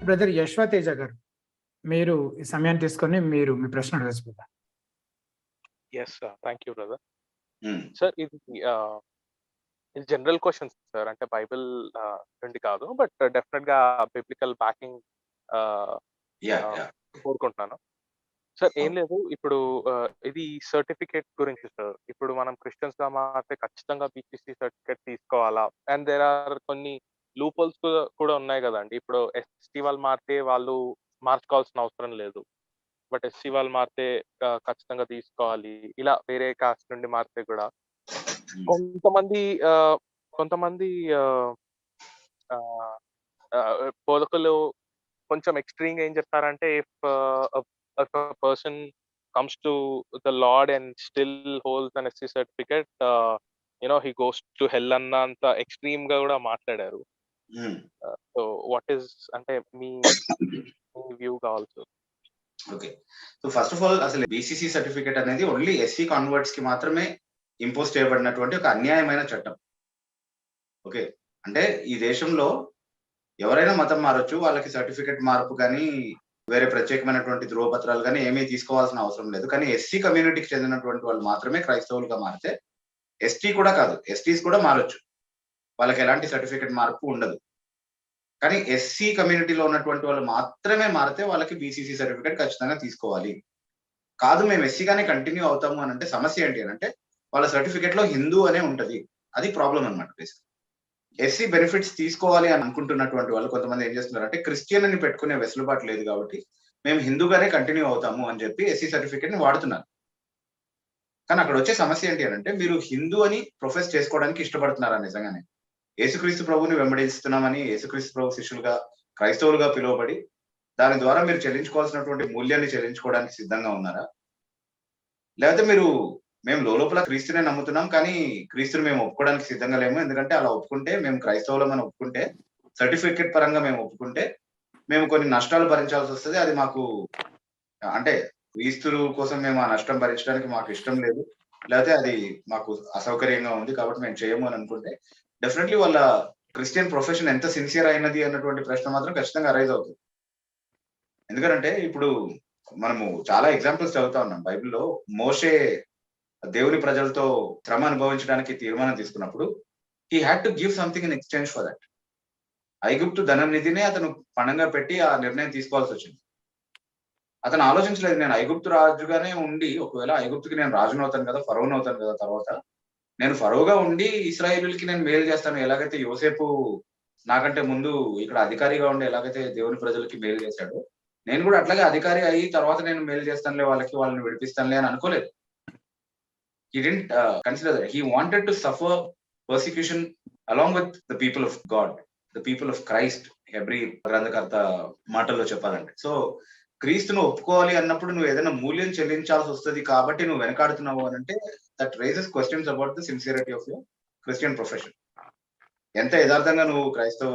Brother Yashwateja గారు, మీరు ఈ సమయాన్ని తీసుకొని మీరు మీ ప్రశ్న అడగచ్చు. Yes thank you brother. Um, sir ఇది జనరల్ క్వశ్చన్ సార్, అంటే బైబిల్ నుండి కాదు, బట్ డెఫినెట్ గా బిబ్లికల్ బ్యాకింగ్ యా యా కోరుకుంటున్నాను. సార్ ఏం లేదు, ఇప్పుడు ఇది సర్టిఫికేట్ గురించి సార్. ఇప్పుడు మనం క్రిస్టియన్స్ గా మారితే ఖచ్చితంగా బీసీసీ సర్టిఫికేట్ తీసుకోవాలా? అండ్ దేర్ ఆర్ కొన్ని లూపోల్స్ కూడా ఉన్నాయి కదండి. ఇప్పుడు ఎస్టీ వాళ్ళు మారితే వాళ్ళు మార్చుకోవాల్సిన అవసరం లేదు, బట్ ఎస్సీ వాళ్ళు మారితే ఖచ్చితంగా తీసుకోవాలి. ఇలా వేరే కాస్ట్ నుండి మారితే కూడా కొంతమంది ఆ, కొంతమంది బోధకులు కొంచెం ఎక్స్ట్రీమ్ గా ఏం చెప్తారంటే, if person comes to the lord and still holds an SC certificate, he goes to hell అన్నంత ఎక్స్ట్రీమ్ గా కూడా మాట్లాడారు. ఉమ్. సో వాట్ ఈస్, అంటే మీ వ్యూ కావాలి. Okay, so first of all అసలు బీసీసీ సర్టిఫికేట్ అనేది ఓన్లీ ఎస్సీ కాన్వర్ట్స్ కి మాత్రమే ఇంపోజ్ చేయబడినటువంటి ఒక అన్యాయమైన చట్టం. ఓకే, అంటే ఈ దేశంలో ఎవరైనా మతం మారొచ్చు, వాళ్ళకి సర్టిఫికేట్ మార్పు కానీ వేరే ప్రత్యేకమైనటువంటి ధ్రువపత్రాలు కానీ ఏమీ తీసుకోవాల్సిన అవసరం లేదు. కానీ ఎస్సీ కమ్యూనిటీకి చెందినటువంటి వాళ్ళు మాత్రమే క్రైస్తవులుగా మారితే, ఎస్టీ కూడా కాదు, ఎస్టీస్ కూడా మారొచ్చు, వాళ్ళకి ఎలాంటి సర్టిఫికేట్ మార్పు ఉండదు. కానీ ఎస్సీ కమ్యూనిటీలో ఉన్నటువంటి వాళ్ళు మాత్రమే మారితే వాళ్ళకి బీసీసీ సర్టిఫికేట్ ఖచ్చితంగా తీసుకోవాలి. కాదు మేము ఎస్సీగానే కంటిన్యూ అవుతాము అని అంటే సమస్య ఏంటి అని అంటే, వాళ్ళ సర్టిఫికేట్ లో హిందూ అనే ఉంటది, అది ప్రాబ్లం అనమాట. బేసిక్ ఎస్సీ బెనిఫిట్స్ తీసుకోవాలి అని అనుకుంటున్నటువంటి వాళ్ళు కొంతమంది ఏం చేస్తున్నారంటే, క్రిస్టియన్ అని పెట్టుకునే వెసులుబాటు లేదు కాబట్టి మేము హిందూగానే కంటిన్యూ అవుతాము అని చెప్పి ఎస్సీ సర్టిఫికేట్ ని వాడుతున్నారు. కానీ అక్కడ వచ్చే సమస్య ఏంటి అని అంటే, మీరు హిందూ అని ప్రొఫెస్ చేసుకోవడానికి ఇష్టపడుతున్నారా నిజంగానే? యేసుక్రీస్తు ప్రభుని వెంబడిస్తున్నామని యేసుక్రీస్తు ప్రభు శిష్యులుగా క్రైస్తవులుగా పిలువబడి దాని ద్వారా మీరు చెల్లించుకోవాల్సినటువంటి మూల్యాన్ని చెల్లించుకోవడానికి సిద్ధంగా ఉన్నారా? లేకపోతే మేము లోపల క్రీస్తునే నమ్ముతున్నాం కానీ క్రీస్తుని మేము ఒప్పుకోవడానికి సిద్ధంగా లేము, ఎందుకంటే అలా ఒప్పుకుంటే మేము క్రైస్తవులమని ఒప్పుకుంటే, సర్టిఫికెట్ పరంగా మేము ఒప్పుకుంటే మేము కొన్ని నష్టాలు భరించాల్సి వస్తుంది, అది మాకు అంటే క్రీస్తు కోసం మేము ఆ నష్టం భరించడానికి మాకు ఇష్టం లేదు, లేకపోతే అది మాకు అసౌకర్యంగా ఉంది కాబట్టి మేము చేయము అని అనుకుంటే, డెఫినెట్లీ వాళ్ళ క్రిస్టియన్ ప్రొఫెషన్ ఎంత సిన్సియర్ అయినది అన్నటువంటి ప్రశ్న మాత్రం ఖచ్చితంగా అరైజ్ అవుతుంది. ఎందుకంటే ఇప్పుడు మనము చాలా ఎగ్జాంపుల్స్ చదువుతా ఉన్నాం బైబిల్లో. మోషే దేవుని ప్రజలతో శ్రమ అనుభవించడానికి తీర్మానం తీసుకున్నప్పుడు he had to give something in exchange for that. ఐగుప్తు ధనం నిధినే అతను పణంగా పెట్టి ఆ నిర్ణయం తీసుకోవాల్సి వచ్చింది. అతను ఆలోచించలేదు, నేను ఐగుప్తు రాజుగానే ఉండి, ఒకవేళ ఐగుప్తుకి నేను రాజును అవుతాను కదా, ఫరోన్ అవుతాను కదా, తర్వాత నేను ఫరోగా ఉండి ఇశ్రాయేలుకి నేను మేలు చేస్తాను, ఎలాగైతే యోసేపు నాకంటే ముందు ఇక్కడ అధికారిగా ఉండి ఎలాగైతే దేవుని ప్రజలకి మేలు చేశాడో, నేను కూడా అట్లాగే అధికారి అయ్యి తర్వాత నేను మేలు చేస్తానులే వాళ్ళని విడిపిస్తానులే అని అనుకోలేదు. He didn't consider that. He wanted to suffer persecution along with the people of God, the people of Christ. Hebrew గ్రంథకర్త మాటల్లో చెప్పాలంటే, సో క్రీస్తును ఒప్పుకోవాలి అన్నప్పుడు నువ్వు ఏదైనా మూల్యం చెల్లించాల్సి వస్తుంది కాబట్టి నువ్వు వెనకాడుతున్నావు అని అంటే, that raises questions about the sincerity of your Christian profession. ఎంత యథార్థంగా నువ్వు క్రైస్తవ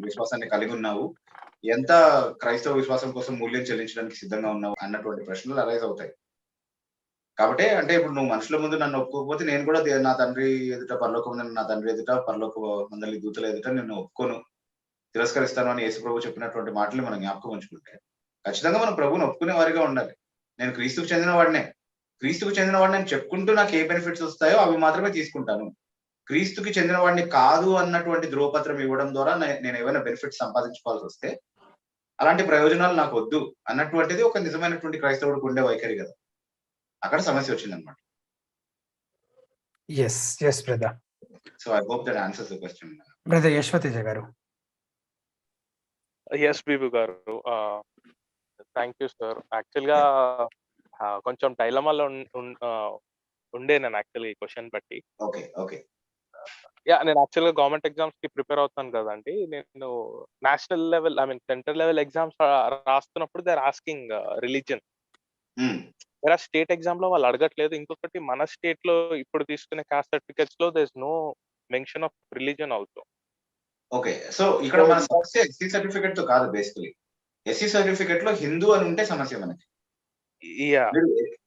విశ్వాసాన్ని కలిగి ఉన్నావు, ఎంత క్రైస్తవ విశ్వాసం కోసం మూల్యం చెల్లించడానికి సిద్ధంగా ఉన్నావు అన్నటువంటి ప్రశ్నలు అరైజ్ అవుతాయి. కాబట్టి అంటే ఇప్పుడు నువ్వు మనుషుల ముందు నన్ను ఒప్పుకోకపోతే నేను కూడా నా తండ్రి ఎదుట పరలోకం, నా తండ్రి ఎదుట పరలోక మందలి దూతల ఎదుట నేను ఒప్పుకోను, తిరస్కరిస్తాను అని యేసు ప్రభు చెప్పినటువంటి మాటలు మనం జ్ఞాపకం ఉంచుకుంటే ఖచ్చితంగా మనం ప్రభువుని ఒప్పుకునే వారిగా ఉండాలి. నేను క్రీస్తుకు చెందిన వాడిని అని చెప్పుకుంటూ నాకు ఏ బెనిఫిట్స్ వస్తాయో అవి మాత్రమే తీసుకుంటాను. క్రీస్తుకి చెందిన వాడిని కాదు అన్నటువంటి ధ్రువపత్రం ఇవ్వడం ద్వారా నేను ఏమైనా బెనిఫిట్స్ సంపాదించుకోవాల్సి వస్తే అలాంటి ప్రయోజనాలు నాకు వద్దు అన్నటువంటిది ఒక నిజమైనటువంటి క్రైస్తవుడికి ఉండే వైఖరి కదా. అక్కడ సమస్య వచ్చిందన్నమాట. yes brother. So I hope that answers the question. Brother Yashwateja గారు. ఎస్ బీబు గారు, థ్యాంక్ యూ సార్. యాక్చువల్గా కొంచెం డైలమాలో ఉండే నేను యాక్చువల్లీ ఈ క్వశ్చన్ బట్టి. ఓకే నేను యాక్చువల్గా గవర్నమెంట్ ఎగ్జామ్స్ కి ప్రిపేర్ అవుతాను కదండి. నేను national level, central level exams రాస్తున్నప్పుడు they are asking religion. State exam లో వాళ్ళు అడగట్లేదు. ఇంకొకటి, మన స్టేట్ లో ఇప్పుడు తీసుకునే కాస్ట్ సర్టిఫికెట్స్ లో there is no mention of religion also. Okay, so ఇక్కడ మన సమస్య ఎస్సీ సర్టిఫికెట్ తో కాదు. బేసికలీ ఎస్సీ సర్టిఫికెట్ లో హిందూ అని ఉంటే సమస్య మనకి.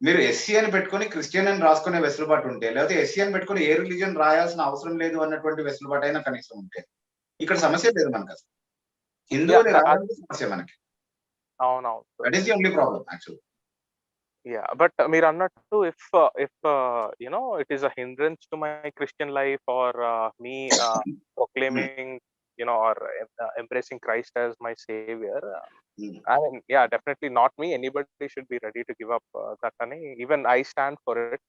మీరు ఎస్సీ అని పెట్టుకుని క్రిస్టియన్ అని రాసుకునే వెసులుబాటు ఉంటే, లేకపోతే ఎస్సీ అని పెట్టుకుని ఏ రిలీజియన్ రాయాల్సిన అవసరం లేదు అన్నటువంటి వెసులుబాటు అయినా కనీసం ఉంటే ఇక్కడ సమస్య లేదు మనకు అసలు. హిందూ Yeah, అని రావడానికి సమస్య మనకి. అవునవును. That is the only problem actually. Yeah, but మీరు అన్నట్టు if it is a hindrance to my Christian life or me proclaiming or embracing Christ as my savior, I mean, yeah, definitely not me. Anybody should be ready to give up that అని even I stand for it.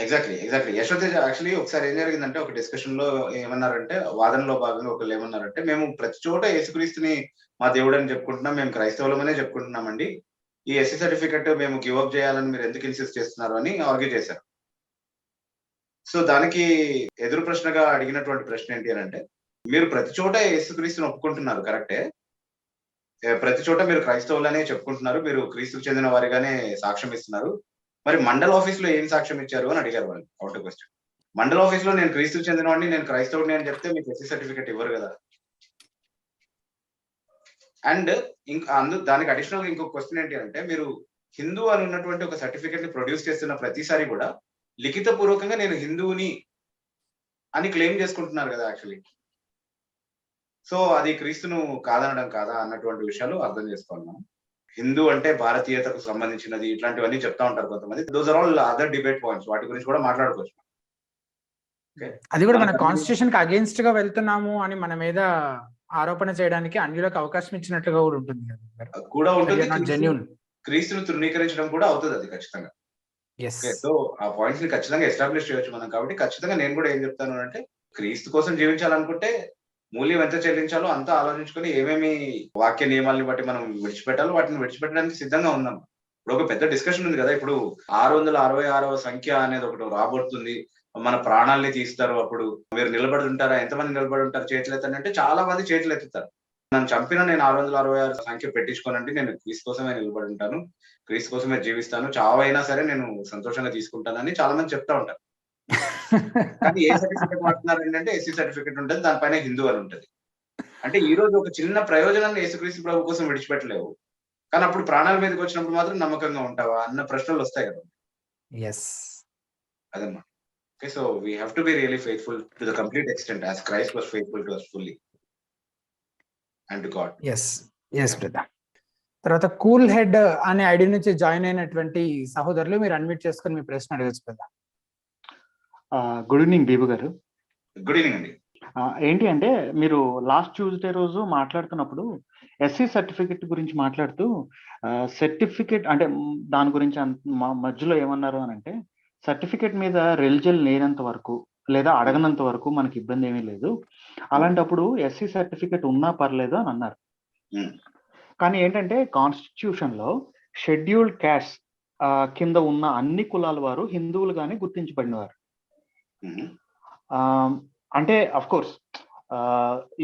Exactly Yashwant actually ఒకసారి ఏం జరిగిందంటే ఒక discussion లో ఏమన్నారంటే, వాదనలో భాగంగా ఒకళ్ళు ఏమన్నారంటే, మేము ప్రతి చోట యేసుక్రీస్తుని మా దేవుడు అని చెప్పుకుంటున్నాం, మేము క్రైస్తవులమనే చెప్పుకుంటున్నామండి, ఈ ఎస్సీ సర్టిఫికెట్ మేము గివ్ అప్ చేయాలని మీరు ఎందుకు ఇన్సిస్ట్ చేస్తున్నారు అని ఆర్గ్యూ చేశారు. సో దానికి ఎదురు ప్రశ్నగా అడిగినటువంటి ప్రశ్న ఏంటి అని అంటే, మీరు ప్రతి చోట యేసుక్రీస్తుని ఒప్పుకుంటున్నారు కరెక్టే, ప్రతి చోట మీరు క్రైస్తవులనే చెప్పుకుంటున్నారు, మీరు క్రీస్తుకు చెందిన వారిగానే సాక్ష్యం ఇస్తున్నారు, మరి మండల్ ఆఫీస్ లో ఏం సాక్ష్యం ఇచ్చారు అని అడిగారు వాళ్ళు. Out question. మండల్ ఆఫీస్ లో నేను క్రీస్తుకు చెందినవాడిని, నేను క్రైస్తవుడిని అని చెప్తే మీకు ఎస్సీ సర్టిఫికెట్ ఇవ్వరు కదా. అండ్ దానికి అడిషనల్ గా ఇంకొక క్వశ్చన్ ఏంటి అంటే, మీరు హిందూ అని ఉన్నటువంటి ఒక సర్టిఫికెట్ ని ప్రొడ్యూస్ చేస్తున్న ప్రతిసారి కూడా లిఖిత పూర్వకంగా నేను హిందువుని అని క్లెయిమ్ చేసుకుంటున్నారు కదా యాక్చువల్లీ. సో అది క్రీస్తును కాదనడం కాదా అన్నటువంటి విషయాలు అర్థం చేసుకోవాలి మనం. హిందూ అంటే భారతీయతకు సంబంధించినది, ఇట్లాంటివన్నీ చెప్తా ఉంటారు కొంతమంది. Those are all other debate points, వాటి గురించి కూడా మాట్లాడుకోవచ్చు. అది కూడా మన కాన్స్టిట్యూషన్ కి అగేన్స్ట్ గా వెళ్తున్నాము అని మన మీద ఆరోపణ చేయడానికి అన్యులకు అవకాశం ఇచ్చినట్లుగా కూడా ఉంటుంది కూడా ఉంటుంది. జెన్యూన్ క్రీస్తును తృణీకరించడం కూడా అవుతుంది అది ఖచ్చితంగా. సో ఆ పాయింట్స్ ని ఖచ్చితంగా ఎస్టాబ్లిష్ చేయొచ్చు మనం. కాబట్టి ఖచ్చితంగా నేను కూడా ఏం చెప్తాను అంటే, క్రీస్తు కోసం జీవించాలనుకుంటే మూల్యం ఎంత చెల్లించాలో అంతా ఆలోచించుకొని ఏమేమి వాక్య నియమాలను బట్టి మనం విడిచిపెట్టాలో వాటిని విడిచిపెట్టడానికి సిద్ధంగా ఉన్నాం. ఇప్పుడు ఒక పెద్ద డిస్కషన్ ఉంది కదా, ఇప్పుడు 666వ సంఖ్య అనేది ఒకటి రాబోతుంది, మన ప్రాణాలని తీస్తారు, అప్పుడు మీరు నిలబడి ఉంటారా, ఎంతమంది నిలబడి ఉంటారు చేతులు ఎత్తండి అంటే చాలా మంది చేతులు ఎత్తుతారు. నన్ను చంపినా నేను 666 సంఖ్య పెట్టించుకోనంటే నేను క్రీస్తు కోసమే నిలబడి ఉంటాను, క్రీస్తు కోసమే జీవిస్తాను, చావైనా సరే నేను సంతోషంగా తీసుకుంటానని చాలా మంది చెప్తా ఉంటారు. కానీ ఏ సర్టిఫికెట్ వాడుతున్నారు ఏంటంటే ఎస్సీ సర్టిఫికెట్ ఉంటుంది, దానిపైన హిందూ అని ఉంటుంది. అంటే ఈ రోజు ఒక చిన్న ప్రయోజనాన్ని యేసుక్రీస్తు ప్రభు కోసం విడిచిపెట్టలేవు, కానీ అప్పుడు ప్రాణాల మీదకి వచ్చినప్పుడు మాత్రం నమ్మకంగా ఉంటావా అన్న ప్రశ్నలు వస్తాయి కదా. అదన్నమాట. Okay, so we have to be really faithful to the complete extent as Christ was faithful to us fully and to God. Yes brother. తర్వాత కూల్ హెడ్ అనే ఐడి నుంచి జాయిన్ అయినటువంటి సహోదరులు మీరు అన్మ్యూట్ చేసుకొని మీ ప్రశ్న అడగచ్చు కదా. గుడ్ ఈవినింగ్ దీపు గారు. గుడ్ ఈవినింగ్ అండి. ఏంటి అంటే, మీరు లాస్ట్ ట్యూస్డే రోజు మాట్లాడుతున్నప్పుడు ఎస్సీ సర్టిఫికెట్ గురించి మాట్లాడుతూ సర్టిఫికెట్ అంటే దాని గురించి మధ్యలో ఏమన్నారు అని అంటే, సర్టిఫికెట్ మీద రిలిజియన్ లేనంత వరకు లేదా అడగనంత వరకు మనకి ఇబ్బంది ఏమీ లేదు, అలాంటప్పుడు ఎస్సీ సర్టిఫికెట్ ఉన్నా పర్లేదు అని అన్నారు. కానీ ఏంటంటే కాన్స్టిట్యూషన్ లో షెడ్యూల్డ్ క్యాస్ట్ కింద ఉన్న అన్ని కులాల వారు హిందువులుగానే గుర్తించబడినవారు. అంటే అఫ్ కోర్స్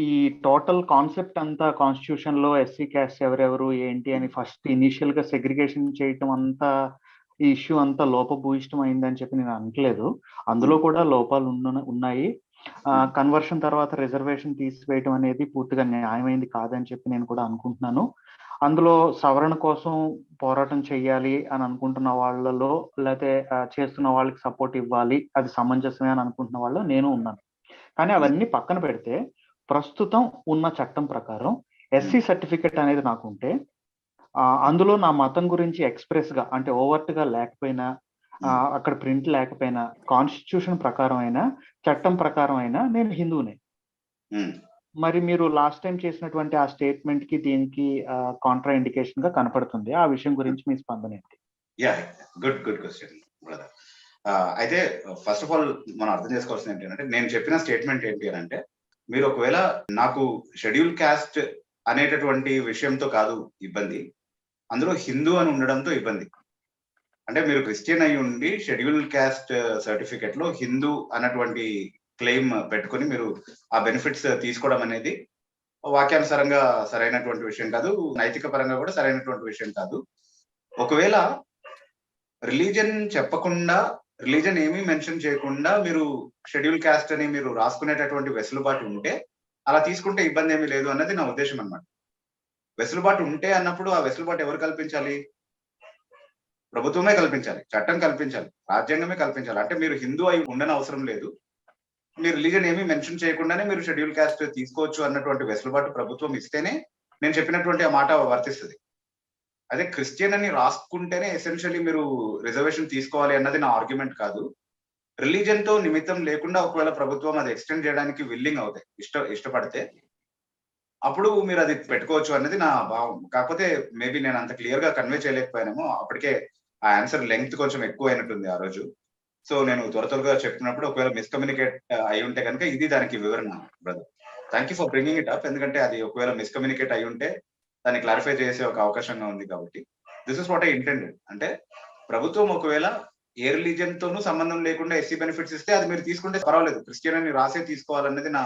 ఈ టోటల్ కాన్సెప్ట్ అంతా కాన్స్టిట్యూషన్ లో ఎస్సీ క్యాస్ట్ ఎవరెవరు ఏంటి అని ఫస్ట్ ఇనిషియల్ గా సెగ్రిగేషన్ చేయటం అంతా, ఈ ఇష్యూ అంతా లోపభూయిష్టం అయిందని చెప్పి నేను అనట్లేదు, అందులో కూడా లోపాలు ఉన్నాయి. కన్వర్షన్ తర్వాత రిజర్వేషన్ తీసివేయడం అనేది పూర్తిగా న్యాయమైంది కాదని చెప్పి నేను కూడా అనుకుంటున్నాను. అందులో సవరణ కోసం పోరాటం చేయాలి అని అనుకుంటున్న వాళ్ళలో, లేకపోతే చేస్తున్న వాళ్ళకి సపోర్ట్ ఇవ్వాలి, అది సమంజసమే అని అనుకుంటున్న వాళ్ళు నేను ఉన్నాను. కానీ అవన్నీ పక్కన పెడితే ప్రస్తుతం ఉన్న చట్టం ప్రకారం ఎస్సీ సర్టిఫికెట్ అనేది నాకు ఉంటే, అందులో నా మతం గురించి ఎక్స్ప్రెస్ గా అంటే ఓవర్ట్ గా లేకపోయినా, అక్కడ ప్రింట్ లేకపోయినా, కాన్స్టిట్యూషన్ ప్రకారం అయినా చట్టం ప్రకారం అయినా నేను హిందూనే. మరి మీరు లాస్ట్ టైం చేసినటువంటి ఆ స్టేట్మెంట్ కి దీనికి కాంట్రా ఇండికేషన్ గా కనపడుతుంది. ఆ విషయం గురించి మీ స్పందన ఏంటి? Good question brother. అయితే ఫస్ట్ ఆఫ్ ఆల్ మనం అర్థం చేసుకోవాల్సింది ఏంటంటే, నేను చెప్పిన స్టేట్మెంట్ ఏంటి అని అంటే, మీరు ఒకవేళ నాకు షెడ్యూల్ క్యాస్ట్ అనేటటువంటి విషయంతో కాదు ఇబ్బంది, అందులో హిందూ అని ఉండడంతో ఇబ్బంది. అంటే మీరు క్రిస్టియన్ అయి ఉండి షెడ్యూల్ క్యాస్ట్ సర్టిఫికెట్ లో హిందూ అన్నటువంటి క్లెయిమ్ పెట్టుకుని మీరు ఆ బెనిఫిట్స్ తీసుకోవడం అనేది వాక్యానుసారంగా సరైనటువంటి విషయం కాదు, నైతిక పరంగా కూడా సరైనటువంటి విషయం కాదు. ఒకవేళ రిలీజన్ చెప్పకుండా, రిలీజన్ ఏమీ మెన్షన్ చేయకుండా మీరు షెడ్యూల్ క్యాస్ట్ అని మీరు రాసుకునేటటువంటి వెసులుబాటు ఉంటే అలా తీసుకుంటే ఇబ్బంది ఏమీ లేదు అన్నది నా ఉద్దేశం అన్నమాట. వెసులుబాటు ఉంటే అన్నప్పుడు ఆ వెసులుబాటు ఎవరు కల్పించాలి? ప్రభుత్వమే కల్పించాలి, చట్టం కల్పించాలి, రాజ్యాంగమే కల్పించాలి. అంటే మీరు హిందూ అయి ఉండని అవసరం లేదు, మీరు రిలీజన్ ఏమీ మెన్షన్ చేయకుండానే మీరు షెడ్యూల్ క్యాస్ట్ తీసుకోవచ్చు అన్నటువంటి వెసులుబాటు ప్రభుత్వం ఇస్తేనే నేను చెప్పినటువంటి ఆ మాట వర్తిస్తుంది. అదే క్రిస్టియన్ అని రాసుకుంటేనే ఎసెన్షియలీ మీరు రిజర్వేషన్ తీసుకోవాలి అన్నది నా ఆర్గ్యుమెంట్ కాదు. రిలీజన్ తో నిమిత్తం లేకుండా ఒకవేళ ప్రభుత్వం అది ఎక్స్టెండ్ చేయడానికి విల్లింగ్ అవుతాయి, ఇష్టపడితే అప్పుడు మీరు అది పెట్టుకోవచ్చు అన్నది నా భావం. కాకపోతే మేబీ నేను అంత క్లియర్ గా కన్వే చేయలేకపోయానేమో, అప్పటికే ఆ ఆన్సర్ లెంగ్త్ కొంచెం ఎక్కువ అయినట్టుంది ఆ రోజు. సో నేను త్వరగా చెప్తున్నప్పుడు ఒకవేళ మిస్కమ్యూనికేట్ అయి ఉంటే కనుక ఇది దానికి వివరణ brother. Thank you for bringing it up. ఎందుకంటే అది ఒకవేళ మిస్కమ్యూనికేట్ అయి ఉంటే దాన్ని క్లారిఫై చేసే ఒక అవకాశంగా ఉంది కాబట్టి this is what I intended. అంటే ప్రభుత్వం ఒకవేళ ఏ రిలీజన్ తోనూ సంబంధం లేకుండా ఎస్సీ బెనిఫిట్స్ ఇస్తే అది మీరు తీసుకుంటే పర్వాలేదు, క్రిస్టియన్ అని రాసే తీసుకోవాలన్నది నా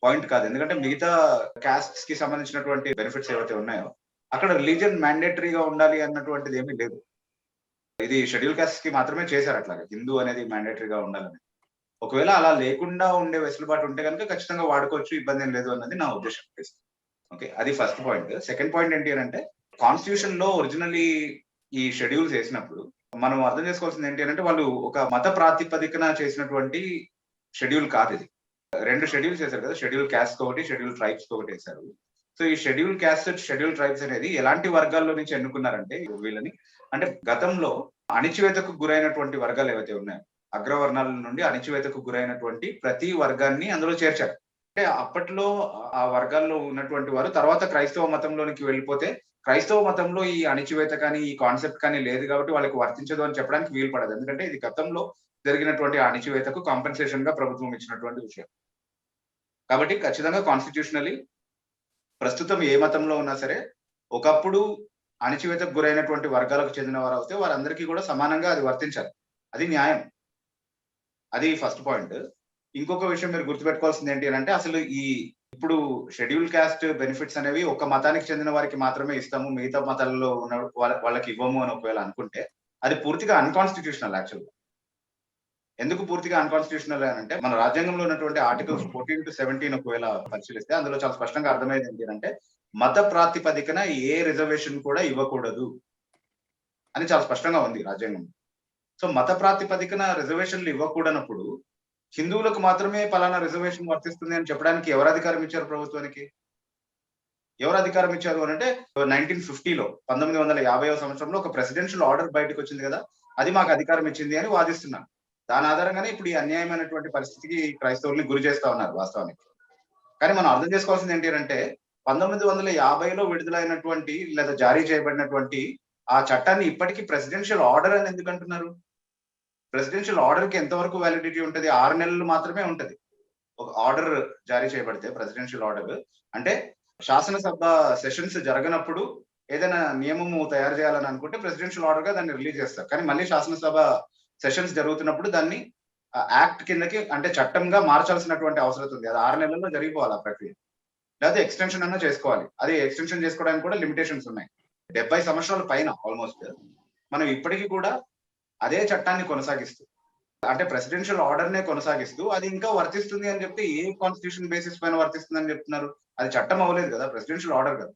పాయింట్ కాదు. ఎందుకంటే మిగతా కాస్ట్స్ కి సంబంధించినటువంటి బెనిఫిట్స్ ఏవైతే ఉన్నాయో అక్కడ రిలీజన్ మ్యాండేటరీగా ఉండాలి అన్నటువంటిది ఏమీ లేదు. ఇది షెడ్యూల్ కాస్ట్ కి మాత్రమే చేశారు అట్లాగా, హిందూ అనేది మ్యాండేటరీగా ఉండాలని. ఒకవేళ అలా లేకుండా ఉండే వెసులుబాటు ఉంటే కనుక ఖచ్చితంగా వాడుకోవచ్చు, ఇబ్బంది ఏం లేదు అన్నది నా ఉద్దేశం. ఓకే, అది ఫస్ట్ పాయింట్. సెకండ్ పాయింట్ ఏంటి అంటే కాన్స్టిట్యూషన్ లో ఒరిజినల్లీ ఈ షెడ్యూల్స్ వేసినప్పుడు మనం అర్థం చేసుకోవాల్సింది ఏంటి అంటే వాళ్ళు ఒక మత ప్రాతిపదికన చేసినటువంటి షెడ్యూల్ కాదు ఇది. 2 షెడ్యూల్స్ వేశారు కదా, షెడ్యూల్ క్యాస్ట్ ఒకటి, షెడ్యూల్ ట్రైబ్స్ ఒకటి వేశారు. సో ఈ షెడ్యూల్ క్యాస్ట్, షెడ్యూల్ ట్రైబ్స్ అనేది ఎలాంటి వర్గాల్లో నుంచి ఎన్నుకున్నారంటే వీళ్ళని, అంటే గతంలో అణిచివేతకు గురైనటువంటి వర్గాలు ఏవైతే ఉన్నాయో, అగ్రవర్ణాల నుండి అణిచివేతకు గురైనటువంటి ప్రతి వర్గాన్ని అందులో చేర్చారు. అంటే అప్పట్లో ఆ వర్గాల్లో ఉన్నటువంటి వారు తర్వాత క్రైస్తవ మతంలోనికి వెళ్ళిపోతే క్రైస్తవ మతంలో ఈ అణిచివేత కానీ ఈ కాన్సెప్ట్ కానీ లేదు కాబట్టి వాళ్ళకి వర్తించదు అని చెప్పడానికి వీలు పడదు. ఎందుకంటే ఇది గతంలో జరిగినటువంటి అణిచివేతకు కాంపెన్సేషన్ గా ప్రభుత్వం ఇచ్చినటువంటి విషయం. కాబట్టి ఖచ్చితంగా కాన్స్టిట్యూషనలీ ప్రస్తుతం ఏ మతంలో ఉన్నా సరే ఒకప్పుడు అణిచివేతకు గురైనటువంటి వర్గాలకు చెందిన వారు అయితే వారందరికీ కూడా సమానంగా అది వర్తించాలి. అది న్యాయం. అది ఫస్ట్ పాయింట్. ఇంకొక విషయం మీరు గుర్తుపెట్టుకోవాల్సింది ఏంటి అంటే అసలు ఈ ఇప్పుడు షెడ్యూల్ కాస్ట్ బెనిఫిట్స్ అనేవి ఒక మతానికి చెందిన వారికి మాత్రమే ఇస్తాము, మిగతా మతాలలో ఉన్న వాళ్ళకి ఇవ్వము అని ఒకవేళ అనుకుంటే అది పూర్తిగా అన్కాన్స్టిట్యూషనల్. యాక్చువల్గా ఎందుకు పూర్తిగా అన్కాన్స్టిట్యూషనల్ అని అంటే మన రాజ్యాంగంలో ఉన్నటువంటి ఆర్టికల్స్ 14 to 17 ఒకవేళ పరిశీలిస్తే అందులో చాలా స్పష్టంగా అర్థమయ్యేది ఏంటి అంటే మత ప్రాతిపదికన ఏ రిజర్వేషన్ కూడా ఇవ్వకూడదు అని చాలా స్పష్టంగా ఉంది రాజ్యాంగంలో. సో మత ప్రాతిపదికన రిజర్వేషన్లు ఇవ్వకూడనప్పుడు హిందువులకు మాత్రమే పలానా రిజర్వేషన్ వర్తిస్తుంది అని చెప్పడానికి ఎవరు అధికారం ఇచ్చారు ప్రభుత్వానికి? ఎవరు అధికారం ఇచ్చారు అని అంటే 1950లో 1950వ సంవత్సరంలో ఒక ప్రెసిడెన్షియల్ ఆర్డర్ బయటకు వచ్చింది కదా, అది మాకు అధికారం ఇచ్చింది అని వాదిస్తున్నారు. దాని ఆధారంగానే ఇప్పుడు ఈ అన్యాయమైనటువంటి పరిస్థితికి క్రైస్తవుల్ని గురి చేస్తా ఉన్నారు వాస్తవానికి. కానీ మనం అర్థం చేసుకోవాల్సింది ఏంటి అంటే 1950లో విడుదలైనటువంటి లేదా జారీ చేయబడినటువంటి ఆ చట్టాన్ని ఇప్పటికీ ప్రెసిడెన్షియల్ ఆర్డర్ అని ఎందుకు అంటున్నారు? ప్రెసిడెన్షియల్ ఆర్డర్ కి ఎంతవరకు వ్యాలిడిటీ ఉంటుంది? 6 నెలలు మాత్రమే ఉంటది. ఒక ఆర్డర్ జారీ చేయబడితే ప్రెసిడెన్షియల్ ఆర్డర్ అంటే శాసనసభ సెషన్స్ జరగనప్పుడు ఏదైనా నియమము తయారు చేయాలని అనుకుంటే ప్రెసిడెన్షియల్ ఆర్డర్ గా దాన్ని రిలీజ్ చేస్తారు. కానీ మళ్ళీ శాసనసభ సెషన్స్ జరుగుతున్నప్పుడు దాన్ని యాక్ట్ కిందకి అంటే చట్టంగా మార్చాల్సినటువంటి అవసరం ఉంది. అది 6 నెలల్లో జరిగిపోవాలి ఆ ప్రక్రియ. లేదా ఎక్స్టెన్షన్ అన్నా చేసుకోవాలి. అది ఎక్స్టెన్షన్ చేసుకోవడానికి కూడా లిమిటేషన్స్ ఉన్నాయి. 70 సంవత్సరాల పైన ఆల్మోస్ట్ మనం ఇప్పటికీ కూడా అదే చట్టాన్ని కొనసాగిస్తూ అంటే ప్రెసిడెన్షియల్ ఆర్డర్ నే కొనసాగిస్తూ అది ఇంకా వర్తిస్తుంది అని చెప్తే ఏ కాన్స్టిట్యూషన్ బేసిస్ పైన వర్తిస్తుంది అని చెప్తున్నారు? అది చట్టం అవ్వలేదు కదా, ప్రెసిడెన్షియల్ ఆర్డర్ కదా.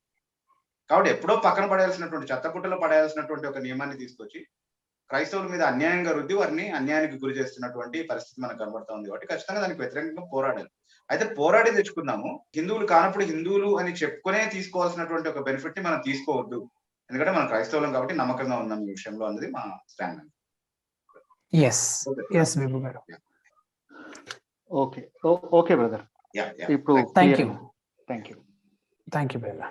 కాబట్టి ఎప్పుడో పక్కన పడేయాల్సినటువంటి చెత్తపుట్టలో పడేయాల్సినటువంటి ఒక నియమాన్ని తీసుకొచ్చి క్రైస్తవుల మీద అన్యాయంగా రుద్ది వారిని అన్యాయానికి గురి చేస్తున్నటువంటి పరిస్థితి మనకు కనబడతా ఉంది. కాబట్టి ఖచ్చితంగా దానికి వ్యతిరేకంగా పోరాడాలి. అయితే పోరాడి తెచ్చుకున్నాము. హిందువులు కానప్పుడు హిందువులు అని చెప్పుకునే తీసుకోవాల్సినటువంటి ఒక బెనిఫిట్ ని మనం తీసుకోవద్దు. ఎందుకంటే మనం క్రైస్తవులం కాబట్టి నమ్మకంగా ఉన్నాం ఈ విషయంలో అన్నది మా స్టాండ్. ఎస్ విభు గారు. Okay brother. Yeah. ఇప్పుడు thank you thank you brother.